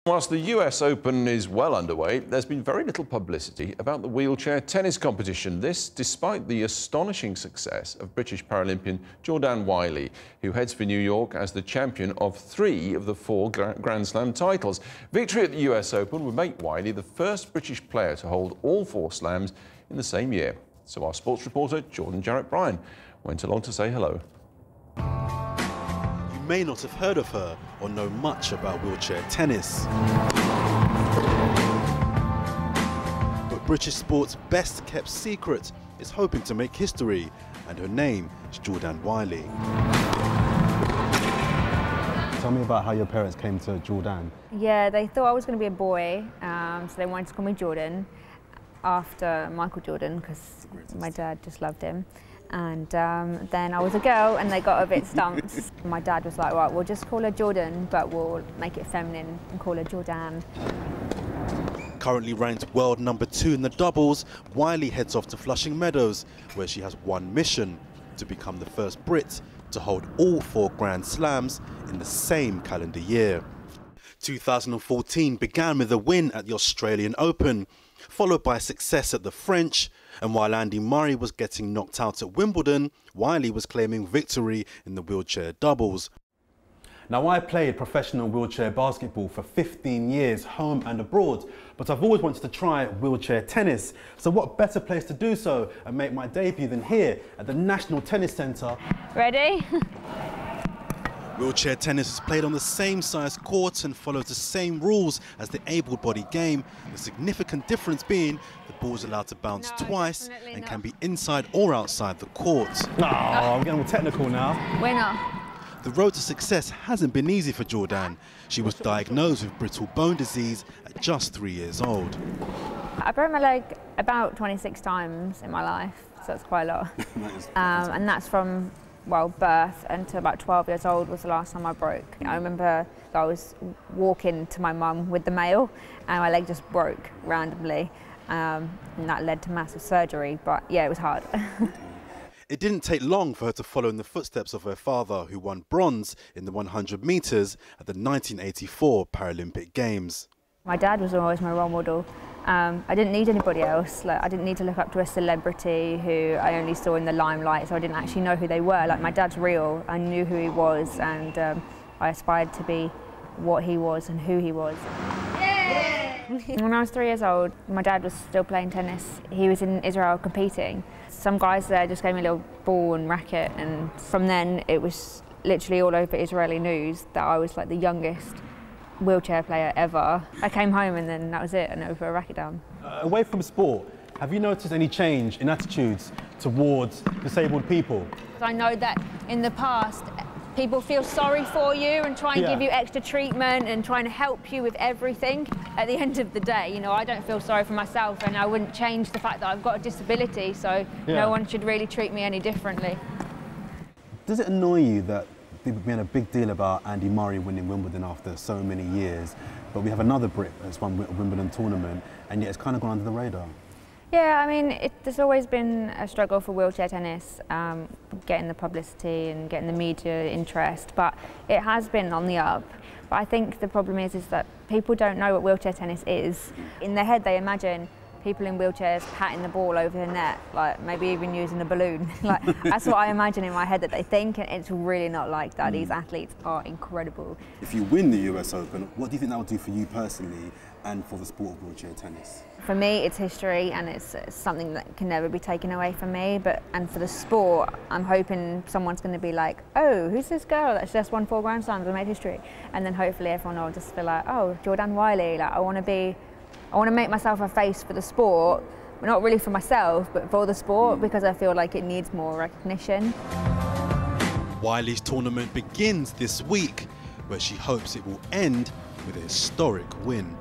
Whilst the US Open is well underway, there's been very little publicity about the wheelchair tennis competition. This despite the astonishing success of British Paralympian Jordanne Whiley, who heads for New York as the champion of 3 of the 4 Grand Slam titles. Victory at the US Open would make Whiley the first British player to hold all 4 slams in the same year. So our sports reporter, Jordan Jarrett Bryan, went along to say hello. You may not have heard of her or know much about wheelchair tennis. But British sport's best kept secret is hoping to make history, and her name is Jordanne Whiley. Tell me about how your parents came to Jordanne. Yeah, they thought I was going to be a boy, so they wanted to call me Jordan after Michael Jordan because my dad just loved him. And then I was a girl and they got a bit stumped. My dad was like, right, we'll just call her Jordan, but we'll make it feminine and call her Jordanne. Currently ranked world #2 in the doubles, Whiley heads off to Flushing Meadows, where she has one mission: to become the first Brit to hold all 4 Grand Slams in the same calendar year. 2014 began with a win at the Australian Open, followed by success at the French, and while Andy Murray was getting knocked out at Wimbledon, Whiley was claiming victory in the wheelchair doubles. Now, I played professional wheelchair basketball for 15 years, home and abroad, but I've always wanted to try wheelchair tennis. So what better place to do so and make my debut than here at the National Tennis Centre. Ready? Wheelchair tennis is played on the same size courts and follows the same rules as the able-bodied game, the significant difference being the ball is allowed to bounce twice and can be inside or outside the court. Oh, I'm getting all technical now. Winner. The road to success hasn't been easy for Jordanne. She was diagnosed with brittle bone disease at just 3 years old. I broke my leg about 26 times in my life, so that's quite a lot. And that's from, well, birth until about 12 years old was the last time I broke. I remember I was walking to my mum with the mail and my leg just broke randomly, and that led to massive surgery, but yeah, it was hard. It didn't take long for her to follow in the footsteps of her father, who won bronze in the 100 metres at the 1984 Paralympic Games. My dad was always my role model. I didn't need anybody else. Like, I didn't need to look up to a celebrity who I only saw in the limelight, so I didn't actually know who they were. Like, my dad's real. I knew who he was, and I aspired to be what he was and who he was. When I was 3 years old, my dad was still playing tennis. He was in Israel competing. Some guys there just gave me a little ball and racket, and from then it was literally all over Israeli news that I was like the youngest wheelchair player ever. I came home and then that was it, and I put a racket down. Away from sport, have you noticed any change in attitudes towards disabled people? I know that in the past, people feel sorry for you and try and give you extra treatment and trying to help you with everything. At the end of the day, you know, I don't feel sorry for myself, and I wouldn't change the fact that I've got a disability, so no one should really treat me any differently. Does it annoy you that people made a big deal about Andy Murray winning Wimbledon after so many years, but we have another Brit that's won a Wimbledon tournament, and yet it's kind of gone under the radar? Yeah, I mean, there's always been a struggle for wheelchair tennis, getting the publicity and getting the media interest, but it has been on the up. But I think the problem is that people don't know what wheelchair tennis is. In their head, they imagine people in wheelchairs patting the ball over the net, like maybe even using a balloon. Like, that's what I imagine in my head that they think, and it's really not like that. These athletes are incredible. If you win the US Open, what do you think that will do for you personally and for the sport of wheelchair tennis? For me, it's history, and it's something that can never be taken away from me. And for the sport, I'm hoping someone's going to be like, oh, who's this girl that's just won 4 Grand Slams and made history? And then hopefully everyone will just feel like, oh, Jordanne Whiley, like I want to make myself a face for the sport, but not really for myself, but for the sport, because I feel like it needs more recognition. Whiley's tournament begins this week, where she hopes it will end with a historic win.